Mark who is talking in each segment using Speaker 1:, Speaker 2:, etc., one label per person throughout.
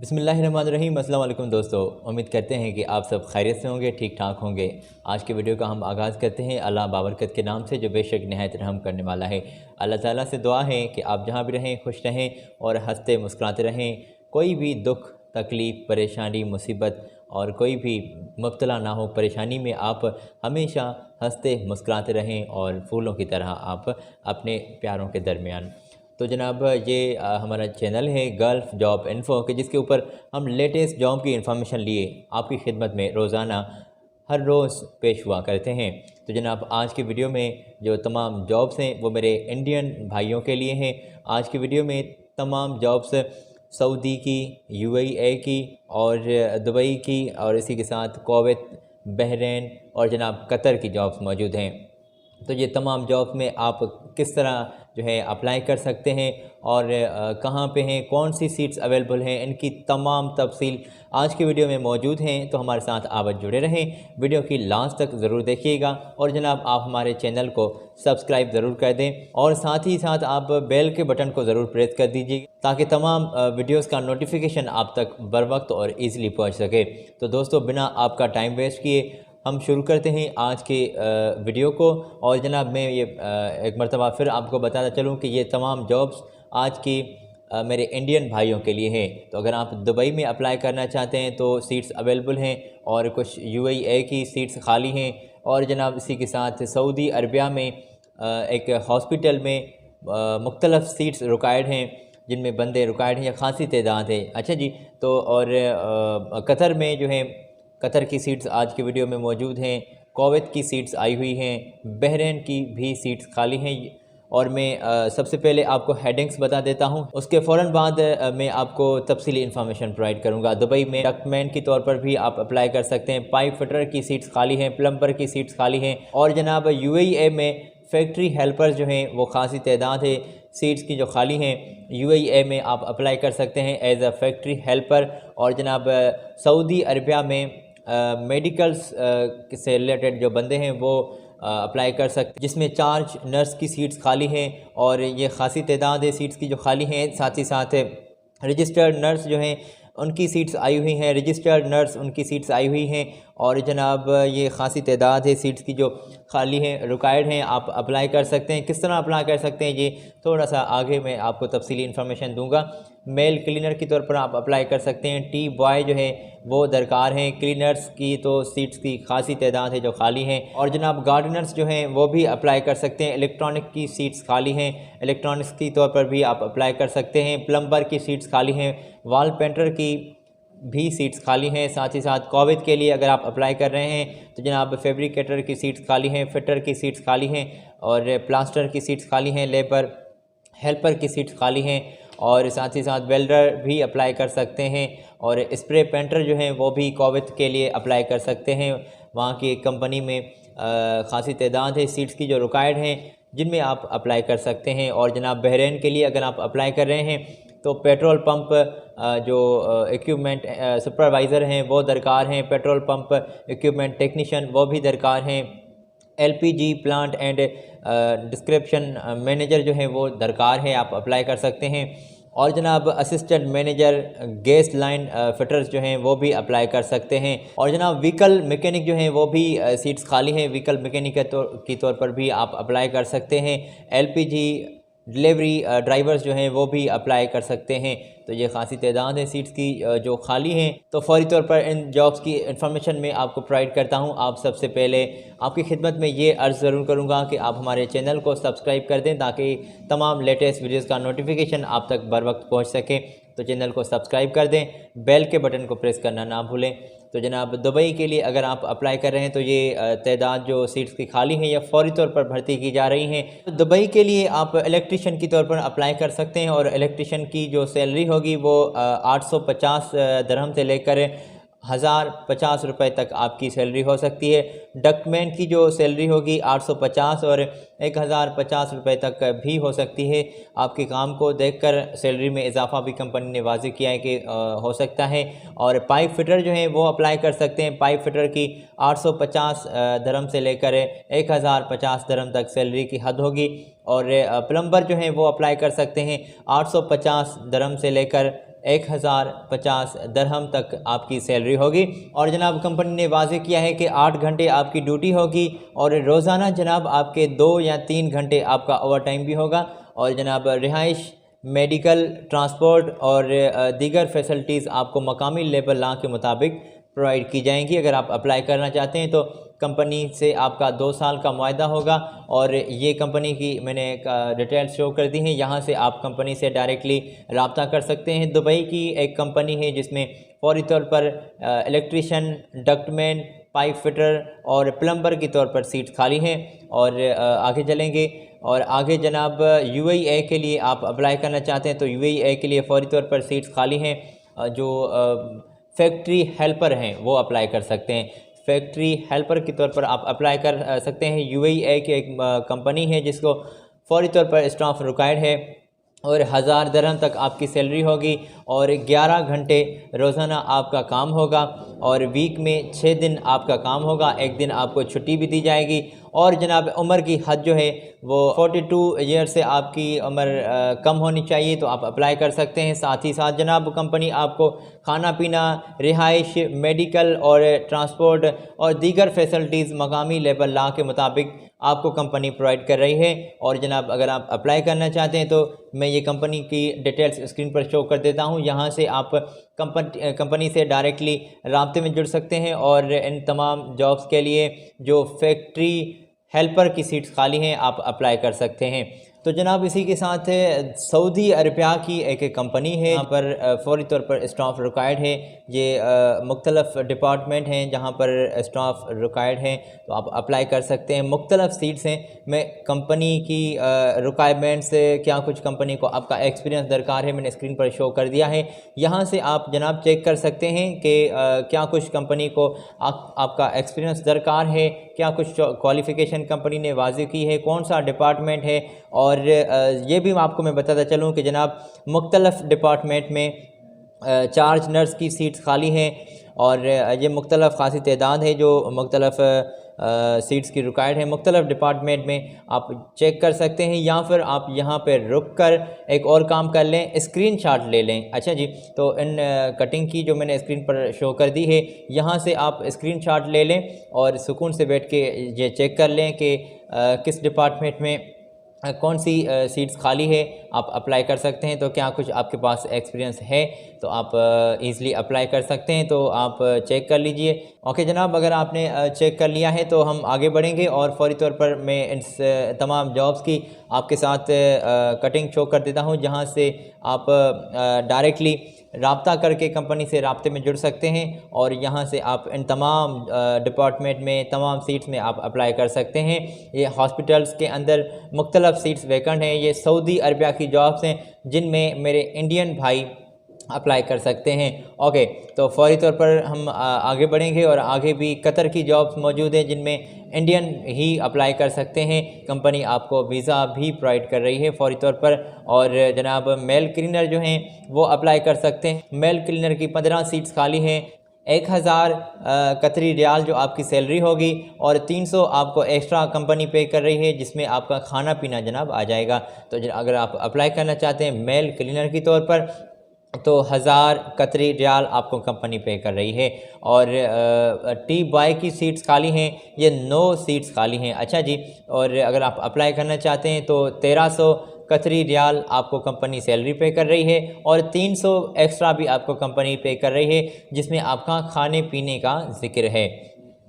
Speaker 1: बिस्मिल्लाहिर्रहमानिर्रहीम। अस्सलाम वालेकुम दोस्तों, उम्मीद करते हैं कि आप सब खैरियत से होंगे, ठीक ठाक होंगे। आज के वीडियो का हम आगाज़ करते हैं अल्लाह बाबरकत के नाम से जो बेशक नहायत रहम करने वाला है। अल्लाह ताला से दुआ है कि आप जहाँ भी रहें खुश रहें और हंसते मुस्कुराते रहें। कोई भी दुख तकलीफ़ परेशानी मुसीबत और कोई भी मुब्तला ना हो परेशानी में, आप हमेशा हंसते मुस्कुराते रहें और फूलों की तरह आप अपने प्यारों के दरमियान। तो जनाब ये हमारा चैनल है गल्फ़ जॉब इन्फ़ो के, जिसके ऊपर हम लेटेस्ट जॉब की इन्फॉर्मेशन लिए आपकी खिदमत में रोज़ाना हर रोज़ पेश हुआ करते हैं। तो जनाब आज की वीडियो में जो तमाम जॉब्स हैं वो मेरे इंडियन भाइयों के लिए हैं। आज की वीडियो में तमाम जॉब्स सऊदी की, यूएई की और दुबई की और इसी के साथ कुवैत, बहरीन और जनाब कतर की जॉब्स मौजूद हैं। तो ये तमाम जॉब्स में आप किस तरह जो है अप्लाई कर सकते हैं और कहाँ पे हैं, कौन सी सीट्स अवेलेबल हैं, इनकी तमाम तफसील आज की वीडियो में मौजूद हैं। तो हमारे साथ आप जुड़े रहें, वीडियो की लास्ट तक ज़रूर देखिएगा और जनाब आप हमारे चैनल को सब्सक्राइब ज़रूर कर दें और साथ ही साथ आप बेल के बटन को ज़रूर प्रेस कर दीजिए ताकि तमाम वीडियोज़ का नोटिफिकेशन आप तक बर वक्त और ईज़िली पहुँच सके। तो दोस्तों बिना आपका टाइम वेस्ट किए हम शुरू करते हैं आज के वीडियो को। और जनाब मैं ये एक मरतबा फिर आपको बताता चलूँ कि ये तमाम जॉब्स आज की मेरे इंडियन भाइयों के लिए हैं। तो अगर आप दुबई में अप्लाई करना चाहते हैं तो सीट्स अवेलेबल हैं और कुछ यूएई की सीट्स खाली हैं। और जनाब इसी के साथ सऊदी अरबिया में एक हॉस्पिटल में मुख्तलिफ़ सीट्स रिक्वायर्ड हैं जिनमें बंदे रिक्वायर्ड हैं या ख़ासी तादाद है। अच्छा जी, तो और कतर में जो है कतर की सीट्स आज की वीडियो में मौजूद हैं, कुवैत की सीट्स आई हुई हैं, बहरीन की भी सीट्स खाली हैं। और मैं सबसे पहले आपको हेडिंग्स बता देता हूं, उसके फ़ौरन बाद मैं आपको तफसीली इन्फॉर्मेशन प्रोवाइड करूंगा। दुबई में डक्टमैन के तौर पर भी आप अप्लाई कर सकते हैं, पाइप फिटर की सीट्स खाली हैं, प्लम्बर की सीट्स खाली हैं। और जनाब यूएई में फैक्ट्री हेल्पर्स जो हैं वो खासी तादाद है सीट्स की जो खाली हैं। यूएई में आप अप्लाई कर सकते हैं एज अ फैक्ट्री हेल्पर। और जनाब सऊदी अरबिया में मेडिकल्स से रिलेटेड जो बंदे हैं वो अप्लाई कर सकते हैं, जिसमें चार्ज नर्स की सीट्स खाली हैं और ये खासी तादाद है सीट्स की जो खाली हैं। साथ ही साथ रजिस्टर्ड नर्स जो हैं उनकी सीट्स आई हुई हैं, रजिस्टर्ड नर्स उनकी सीट्स आई हुई हैं। और जनाब ये खासी तादाद है सीट्स की जो खाली हैं, रिक्वायर्ड हैं, आप अप्लाई कर सकते हैं। किस तरह अप्लाई कर सकते हैं ये थोड़ा सा आगे मैं आपको तफसीली इन्फॉर्मेशन दूंगा। मेल क्लीनर के तौर पर आप अप्लाई कर सकते हैं, टी बॉय जो है वो दरकार हैं। क्लीनर्स की तो सीट्स की खासी तादाद है जो खाली हैं। और जनाब गार्डनर्स जो हैं वो भी अप्लाई कर सकते हैं। इलेक्ट्रॉनिक की सीट्स खाली हैं, इलेक्ट्रॉनिक्स की तौर पर भी आप अप्लाई कर सकते हैं। प्लम्बर की सीट्स खाली हैं, वॉल पेंटर की भी सीट्स खाली हैं। साथ ही साथ कुवैत के लिए अगर आप अप्लाई कर रहे हैं तो जनाब फैब्रिकेटर की सीट्स खाली हैं, फिटर की सीट्स खाली हैं और प्लास्टर की सीट्स खाली हैं, लेबर हेल्पर की सीट्स खाली हैं। और साथ ही साथ वेल्डर भी अप्लाई कर सकते हैं और स्प्रे पेंटर जो हैं वो भी कुवैत के लिए अप्लाई कर सकते हैं। वहाँ की एक कंपनी में खासी तादाद है सीट्स की जो रिक्वायर्ड हैं जिनमें आप अप्लाई कर सकते हैं। और जनाब बहरीन के लिए अगर आप अप्लाई कर रहे हैं तो पेट्रोल पंप जो इक्विपमेंट सुपरवाइज़र हैं वो दरकार हैं, पेट्रोल पंप इक्विपमेंट टेक्नीशियन वो भी दरकार हैं, LPG plant and description manager जो है वो दरकार है, आप अप्लाई कर सकते हैं। और जनाब assistant manager gas line fitters जो हैं वो भी अप्लाई कर सकते हैं। और जनाब व्हीकल मैकेनिक जो हैं वो भी सीट्स खाली हैं, व्हीकल मैकेनिक के तौर पर भी आप अप्लाई कर सकते हैं। एलपीजी डिलीवरी ड्राइवर्स जो हैं वो भी अप्लाई कर सकते हैं। तो ये खासी तादाद है सीट्स की जो खाली हैं। तो फौरी तौर पर इन जॉब्स की इन्फॉर्मेशन मैं आपको प्रोवाइड करता हूं। आप सबसे पहले आपकी खिदमत में ये अर्ज़ ज़रूर करूंगा कि आप हमारे चैनल को सब्सक्राइब कर दें ताकि तमाम लेटेस्ट वीडियोज़ का नोटिफिकेशन आप तक बर वक्त पहुँच सके। तो चैनल को सब्सक्राइब कर दें, बेल के बटन को प्रेस करना ना भूलें। तो जनाब दुबई के लिए अगर आप अप्लाई कर रहे हैं तो ये तादाद जो सीट्स की खाली हैं या फौरी तौर पर भर्ती की जा रही हैं। तो दुबई के लिए आप इलेक्ट्रिशियन की तौर पर अप्लाई कर सकते हैं और इलेक्ट्रिशियन की जो सैलरी होगी वो 850 दरहम से लेकर 1050 रुपये तक आपकी सैलरी हो सकती है। डक्टमैन की जो सैलरी होगी 850 और 1050 रुपये तक भी हो सकती है। आपके काम को देखकर सैलरी में इजाफा भी कंपनी ने वाज़ेह किया है कि हो सकता है। और पाइप फिटर जो हैं वो अप्लाई कर सकते हैं, पाइप फिटर की 850 दरहम से लेकर 1050 दरहम तक सैलरी की हद होगी। और प्लम्बर जो हैं वो अप्लाई कर सकते हैं 850 दरहम से लेकर 1050 दरहम तक आपकी सैलरी होगी। और जनाब कंपनी ने वाज़ेह किया है कि 8 घंटे आपकी ड्यूटी होगी और रोज़ाना जनाब आपके 2 या 3 घंटे आपका ओवर टाइम भी होगा। और जनाब रिहाइश, मेडिकल, ट्रांसपोर्ट और दीगर फैसिलिटीज़ आपको मकामी लेबर लॉ के मुताबिक प्रोवाइड की जाएंगी। अगर आप अप्लाई करना चाहते हैं तो कंपनी से आपका 2 साल का मुआहदा होगा। और ये कंपनी की मैंने डिटेल्स शो कर दी हैं। यहाँ से आप कंपनी से डायरेक्टली रब्ता कर सकते हैं। दुबई की एक कंपनी है जिसमें फौरी तौर पर इलेक्ट्रीशियन, डक्टमैन, पाइप फिटर और प्लम्बर के तौर पर सीट खाली हैं। और आगे चलेंगे और आगे जनाब UAE के लिए आप अप्लाई करना चाहते हैं तो UAE के लिए फौरी तौर पर सीट्स खाली हैं। जो फैक्ट्री हेल्पर हैं वो अप्लाई कर सकते हैं। फैक्ट्री हेल्पर के तौर पर आप अप्लाई कर सकते हैं। UAE की एक कंपनी है जिसको फौरी तौर पर स्टाफ रिक्वायर्ड है और 1000 दरहम तक आपकी सैलरी होगी और 11 घंटे रोज़ाना आपका काम होगा और वीक में 6 दिन आपका काम होगा, एक दिन आपको छुट्टी भी दी जाएगी। और जनाब उम्र की हद जो है वो 42 ईयर से आपकी उम्र कम होनी चाहिए तो आप अप्लाई कर सकते हैं। साथ ही साथ जनाब कंपनी आपको खाना पीना, रिहाइश, मेडिकल और ट्रांसपोर्ट और दीगर फैसिलिटीज़ मकामी लेबर लॉ के मुताबिक आपको कंपनी प्रोवाइड कर रही है। और जनाब अगर आप अप्लाई करना चाहते हैं तो मैं ये कंपनी की डिटेल्स स्क्रीन पर शो कर देता हूँ। यहाँ से आप कंपनी से डायरेक्टली राब्ते में जुड़ सकते हैं और इन तमाम जॉब्स के लिए जो फैक्ट्री हेल्पर की सीट्स खाली हैं आप अप्लाई कर सकते हैं। तो जनाब इसी के साथ सऊदी अरबिया की एक कंपनी है, यहाँ पर फौरी तौर पर स्टाफ रिक्वायर्ड है। ये मुख्तलिफ डिपार्टमेंट हैं जहाँ पर स्टाफ रिक्वायर्ड हैं तो आप अप्लाई कर सकते हैं। मुख्तलिफ सीट्स हैं। मैं कंपनी की रिक्वायरमेंट्स क्या कुछ कंपनी को आपका एक्सपीरियंस दरकार है मैंने स्क्रीन पर शो कर दिया है। यहाँ से आप जनाब चेक कर सकते हैं कि क्या कुछ कंपनी को आपका एक्सपीरियंस दरकार है, क्या कुछ क्वालिफ़िकेशन कंपनी ने वाज़ेह की है, कौन सा डिपार्टमेंट है। और ये भी आपको मैं बताता चलूँ कि जनाब मुख्तलिफ डिपार्टमेंट में चार्ज नर्स की सीट्स खाली हैं और ये मुख्तलिफ खासी तादाद है जो मुख्तलिफ सीट्स की रिक्वायर्ड है मुख्तलिफ डिपार्टमेंट में। आप चेक कर सकते हैं या फिर आप यहाँ पर रुक कर एक और काम कर लें, स्क्रीनशॉट ले लें। अच्छा जी, तो इन कटिंग की जो मैंने स्क्रीन पर शो कर दी है यहाँ से आप स्क्रीनशॉट ले लें और सुकून से बैठ के ये चेक कर लें कि किस डिपार्टमेंट में कौन सी सीट्स खाली है, आप अप्लाई कर सकते हैं। तो क्या कुछ आपके पास एक्सपीरियंस है तो आप ईज़िली अप्लाई कर सकते हैं, तो आप चेक कर लीजिए। ओके जनाब, अगर आपने चेक कर लिया है तो हम आगे बढ़ेंगे और फौरी तौर पर मैं इन तमाम जॉब्स की आपके साथ कटिंग शो कर देता हूं, जहां से आप डायरेक्टली राब्ता करके कंपनी से राब्ते में जुड़ सकते हैं और यहां से आप इन तमाम डिपार्टमेंट में तमाम सीट्स में आप अप्लाई कर सकते हैं। ये हॉस्पिटल्स के अंदर मुख्तलिफ सीट्स वैकेंट हैं। ये सऊदी अरबिया की जॉब्स हैं जिनमें मेरे इंडियन भाई अप्लाई कर सकते हैं। ओके, तो फौरी तौर पर हम आगे बढ़ेंगे और आगे भी कतर की जॉब्स मौजूद हैं जिनमें इंडियन ही अप्लाई कर सकते हैं। कंपनी आपको वीज़ा भी प्रोवाइड कर रही है फौरी तौर पर। और जनाब मेल क्लीनर जो हैं वो अप्लाई कर सकते हैं। मेल क्लीनर की 15 सीट्स खाली हैं। 1000 कतरी रियाल जो आपकी सैलरी होगी और 300 आपको एक्स्ट्रा कंपनी पे कर रही है जिसमें आपका खाना पीना जनाब आ जाएगा। तो अगर आप अप्लाई करना चाहते हैं मेल क्लीनर के तौर पर तो 1000 कतरी रियाल आपको कंपनी पे कर रही है। और टी बॉय की सीट्स खाली हैं, ये 9 सीट्स खाली हैं। अच्छा जी, और अगर आप अप्लाई करना चाहते हैं तो 1300 कतरी रियाल आपको कंपनी सैलरी पे कर रही है और 300 एक्स्ट्रा भी आपको कंपनी पे कर रही है जिसमें आपका खाने पीने का जिक्र है।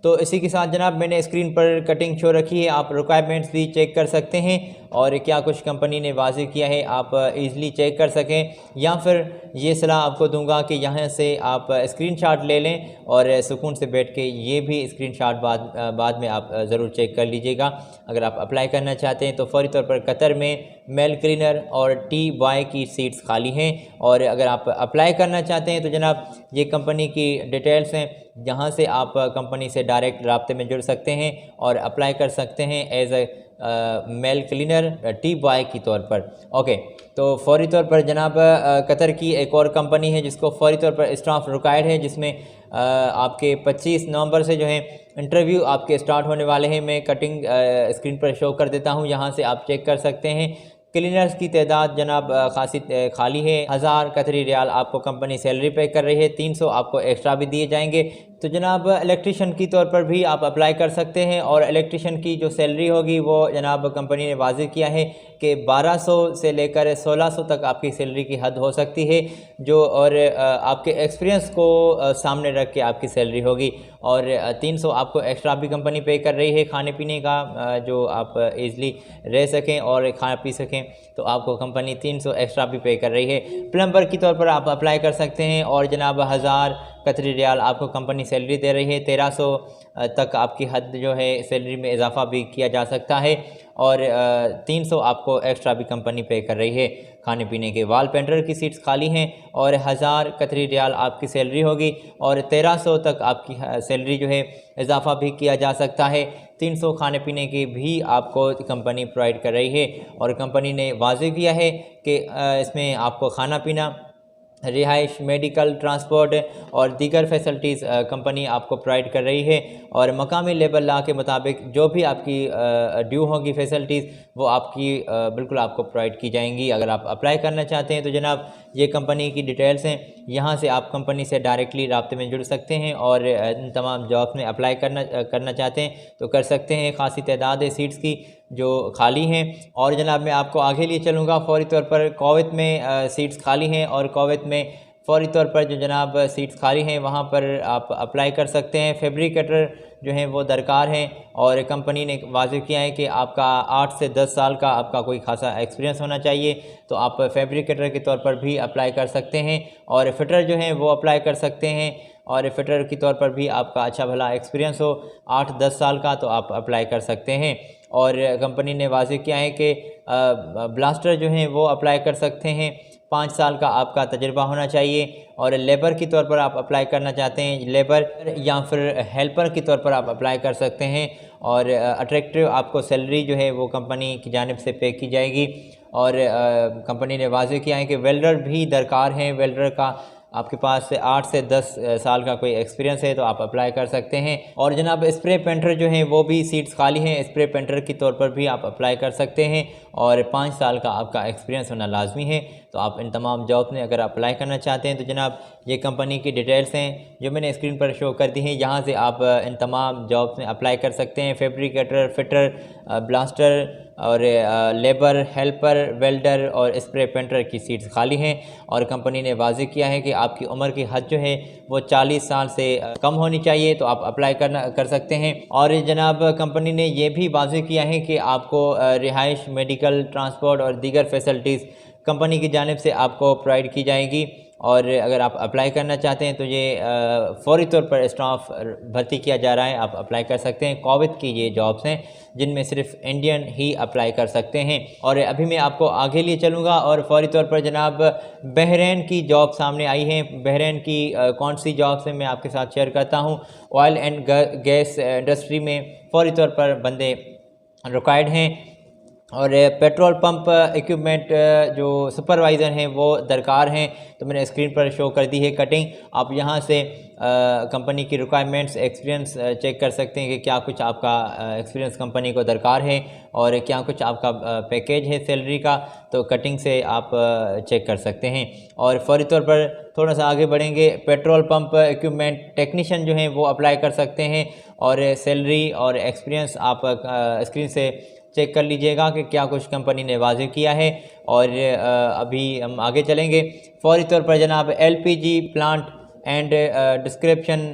Speaker 1: तो इसी के साथ जनाब मैंने स्क्रीन पर कटिंग शो रखी है, आप रिक्वायरमेंट्स भी चेक कर सकते हैं और क्या कुछ कंपनी ने वाज़ेह किया है आप इजीली चेक कर सकें। या फिर ये सलाह आपको दूंगा कि यहाँ से आप स्क्रीनशॉट ले लें और सुकून से बैठ के ये भी स्क्रीनशॉट बाद में आप ज़रूर चेक कर लीजिएगा। अगर आप अप्लाई करना चाहते हैं तो फौरी तौर पर कतर में मेल क्लीनर और टी बॉय की सीट्स खाली हैं। और अगर आप अप्लाई करना चाहते हैं तो जनाब ये कंपनी की डिटेल्स हैं, जहाँ से आप कंपनी से डायरेक्ट राब्ते में जुड़ सकते हैं और अप्लाई कर सकते हैं as a male cleaner tea boy की तौर पर। ओके, तो फौरी तौर पर जनाब कतर की एक और कंपनी है जिसको फौरी तौर पर स्टाफ रिक्वायर्ड है, जिसमें आपके 25 नवंबर से जो है इंटरव्यू आपके स्टार्ट होने वाले हैं। मैं कटिंग स्क्रीन पर शो कर देता हूं, यहां से आप चेक कर सकते हैं क्लीनर्स की तादाद जनाब खासी खाली है। 1000 कतरी रियाल आपको कंपनी सैलरी पे कर रही है, 300 आपको एक्स्ट्रा भी दिए जाएंगे। तो जनाब इलेक्ट्रिशियन की तौर पर भी आप अप्लाई कर सकते हैं और इलेक्ट्रिशियन की जो सैलरी होगी वो जनाब कंपनी ने वाज़ेह किया है कि 1200 से लेकर 1600 तक आपकी सैलरी की हद हो सकती है, जो और आपके एक्सपीरियंस को सामने रख के आपकी सैलरी होगी। और 300 आपको एक्स्ट्रा भी कंपनी पे कर रही है खाने पीने का, जो आप ईज़िली रह सकें और खाना पी सकें, तो आपको कंपनी 300 एक्स्ट्रा भी पे कर रही है। प्लम्बर की तौर पर आप अप्लाई कर सकते हैं और जनाब 1000 कतरी रियाल आपको कंपनी सैलरी दे रही है। 1300 तक आपकी हद जो है सैलरी में इजाफा भी किया जा सकता है और 300 आपको एक्स्ट्रा भी कंपनी पे कर रही है खाने पीने के। वाल पेंटर की सीट्स खाली हैं और 1000 कतरी रियाल आपकी सैलरी होगी और 1300 तक आपकी सैलरी जो है इजाफा भी किया जा सकता है। 300 खाने पीने की भी आपको कंपनी प्रोवाइड कर रही है और कंपनी ने वाज़ेह किया है कि इसमें आपको खाना पीना, रिहाइश, मेडिकल, ट्रांसपोर्ट और दीगर फैसिलिटीज़ कंपनी आपको प्रोवाइड कर रही है और मकामी लेबर लॉ के मुताबिक जो भी आपकी ड्यू होगी फैसिलिटीज़ वो आपकी बिल्कुल आपको प्रोवाइड की जाएंगी। अगर आप अप्लाई करना चाहते हैं तो जनाब ये कंपनी की डिटेल्स हैं, यहाँ से आप कंपनी से डायरेक्टली राब्ते में जुड़ सकते हैं और इन तमाम जॉब्स में अप्लाई करना चाहते हैं तो कर सकते हैं। खासी तादाद है सीट्स की जो खाली हैं। और जनाब मैं आपको आगे लिए चलूँगा, फ़ौरी तौर पर कुवैत में सीट्स खाली हैं और कुवैत में फ़ौरी तौर पर जो जनाब सीट्स खाली हैं वहाँ पर आप अप्लाई कर सकते हैं। फैब्रिकेटर जो हैं वो दरकार हैं और कंपनी ने वाज़ेह किया है कि आपका 8 से 10 साल का आपका कोई खासा एक्सपीरियंस होना चाहिए, तो आप फैब्रिकेटर के तौर पर भी अप्लाई कर सकते हैं और फिटर जो हैं वो अप्लाई कर सकते हैं और फिटर के तौर पर भी आपका अच्छा भला एक्सपीरियंस हो 8-10 साल का तो आप अप्लाई कर सकते हैं। और कंपनी ने वाज़ेह किया है कि ब्लास्टर जो हैं वो अप्लाई कर सकते हैं, 5 साल का आपका तजुर्बा होना चाहिए। और लेबर की तौर पर आप अप्लाई करना चाहते हैं, लेबर या फिर हेल्पर की तौर पर आप अप्लाई कर सकते हैं और अट्रैक्टिव आपको सैलरी जो है वो कंपनी की जानिब से पे की जाएगी। और कंपनी ने वाज़ेह किया है कि वेल्डर भी दरकार हैं, वेल्डर का आपके पास 8 से 10 साल का कोई एक्सपीरियंस है तो आप अप्लाई कर सकते हैं। और जनाब स्प्रे पेंटर जो हैं वो भी सीट्स खाली हैं, स्प्रे पेंटर की तौर पर भी आप अप्लाई कर सकते हैं और 5 साल का आपका एक्सपीरियंस होना लाजमी है। तो आप इन तमाम जॉब में अगर अप्लाई करना चाहते हैं तो जनाब ये कंपनी की डिटेल्स हैं जो मैंने स्क्रीन पर शो कर दी हैं, यहाँ से आप इन तमाम जॉब्स में अप्लाई कर सकते हैं। फैब्रिकेटर, फिटर, ब्लास्टर और लेबर, हेल्पर, वेल्डर और स्प्रे पेंटर की सीट्स खाली हैं और कंपनी ने वाज़ेह किया है कि आपकी उम्र की हद जो है वो 40 साल से कम होनी चाहिए, तो आप अप्लाई कर सकते हैं। और जनाब कंपनी ने ये भी वाज़ेह किया है कि आपको रिहाइश, मेडिकल, ट्रांसपोर्ट और दीगर फैसिलिटीज़ कंपनी की जानिब से आपको प्रोवाइड की जाएगी। और अगर आप अप्लाई करना चाहते हैं तो ये फ़ौरी तौर पर स्टाफ भर्ती किया जा रहा है, आप अप्लाई कर सकते हैं। कुवैत की ये जॉब्स हैं जिनमें सिर्फ इंडियन ही अप्लाई कर सकते हैं। और अभी मैं आपको आगे लिए चलूँगा और फ़ौरी तौर पर जनाब बहरीन की जॉब सामने आई हैं। बहरीन की कौन सी जॉब्स हैं मैं आपके साथ शेयर करता हूँ। ऑयल एंड गैस इंडस्ट्री में फ़ौरी तौर पर बंदे रिक्वायर्ड हैं और पेट्रोल पंप इक्विपमेंट जो सुपरवाइज़र हैं वो दरकार हैं, तो मैंने स्क्रीन पर शो कर दी है कटिंग। आप यहाँ से कंपनी की रिक्वायरमेंट्स, एक्सपीरियंस चेक कर सकते हैं कि क्या कुछ आपका एक्सपीरियंस कंपनी को दरकार है और क्या कुछ आपका पैकेज है सैलरी का, तो कटिंग से आप चेक कर सकते हैं। और फ़ौरी तौर पर थोड़ा सा आगे बढ़ेंगे, पेट्रोल पंप इक्विपमेंट टेक्नीशियन जो हैं वो अप्लाई कर सकते हैं और सैलरी और एक्सपीरियंस आप स्क्रीन से चेक कर लीजिएगा कि क्या कुछ कंपनी ने वाज़ेह किया है। और अभी हम आगे चलेंगे। फ़ौरी तौर पर जनाब LPG प्लांट एंड डिस्क्रिप्शन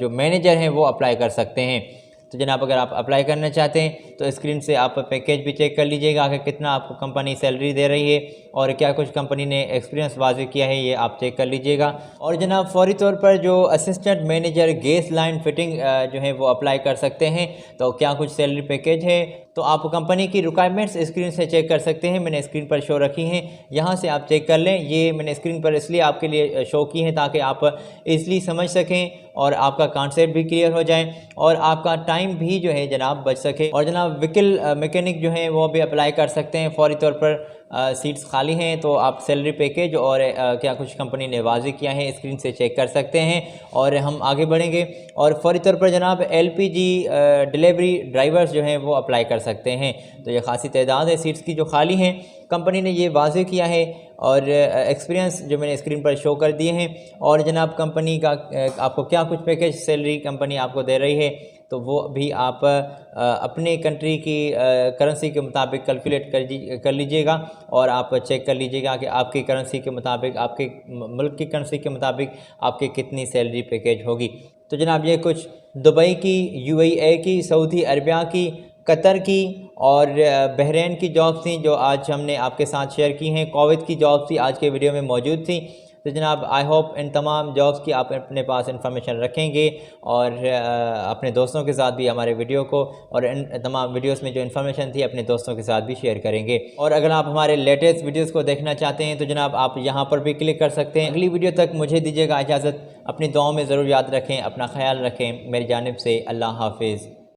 Speaker 1: जो मैनेजर हैं वो अप्लाई कर सकते हैं। तो जनाब अगर आप अप्लाई करना चाहते हैं तो स्क्रीन से आप पैकेज भी चेक कर लीजिएगा कि कितना आपको कंपनी सैलरी दे रही है और क्या कुछ कंपनी ने एक्सपीरियंस वाज़ेह किया है, ये आप चेक कर लीजिएगा। और जनाब फ़ौरी तौर पर जो assistant manager gas line fitting जो है वो अप्लाई कर सकते हैं, तो क्या कुछ सैलरी पैकेज है, तो आप कंपनी की रिक्वायरमेंट्स स्क्रीन से चेक कर सकते हैं। मैंने स्क्रीन पर शो रखी हैं, यहाँ से आप चेक कर लें। ये मैंने स्क्रीन पर इसलिए आपके लिए शो की हैं ताकि आप ईज़िली समझ सकें और आपका कॉन्सेप्ट भी क्लियर हो जाए और आपका टाइम भी जो है जनाब बच सके। और जनाब व्हीकल मैकेनिक जो है वो भी अप्लाई कर सकते हैं फ़ौरी तौर पर। सीट्स खाली हैं, तो आप सैलरी पैकेज और क्या कुछ कंपनी ने वाज़ेह किया है स्क्रीन से चेक कर सकते हैं। और हम आगे बढ़ेंगे और फौरी तौर पर जनाब LPG डिलीवरी ड्राइवर्स जो हैं वो अप्लाई कर सकते हैं। तो ये खासी तादाद है सीट्स की जो खाली हैं, कंपनी ने ये वाज़ेह किया है और एक्सपीरियंस जो मैंने स्क्रीन पर शो कर दिए हैं। और जनाब कंपनी का आपको क्या कुछ पैकेज सैलरी कंपनी आपको दे रही है, तो वो भी आप अपने कंट्री की करेंसी के मुताबिक कैलकुलेट कर लीजिएगा और आप चेक कर लीजिएगा कि आपकी करेंसी के मुताबिक, आपके मुल्क की करेंसी के मुताबिक आपकी कितनी सैलरी पैकेज होगी। तो जनाब ये कुछ दुबई की, UAE की, सऊदी अरबिया की, कतर की और बहरीन की जॉब्स थी जो आज हमने आपके साथ शेयर की हैं। कुवैत की जॉब्स थी आज के वीडियो में मौजूद थी। तो जनाब आई होप इन तमाम जॉब्स की आप अपने पास इंफॉर्मेशन रखेंगे और अपने दोस्तों के साथ भी हमारे वीडियो को और इन तमाम वीडियोस में जो इन्फॉर्मेशन थी अपने दोस्तों के साथ भी शेयर करेंगे। और अगर आप हमारे लेटेस्ट वीडियोस को देखना चाहते हैं तो जनाब आप यहाँ पर भी क्लिक कर सकते हैं। अगली वीडियो तक मुझे दीजिएगा इजाज़त। अपनी दुआओं में ज़रूर याद रखें, अपना ख्याल रखें। मेरी जानिब से अल्लाह हाफिज़।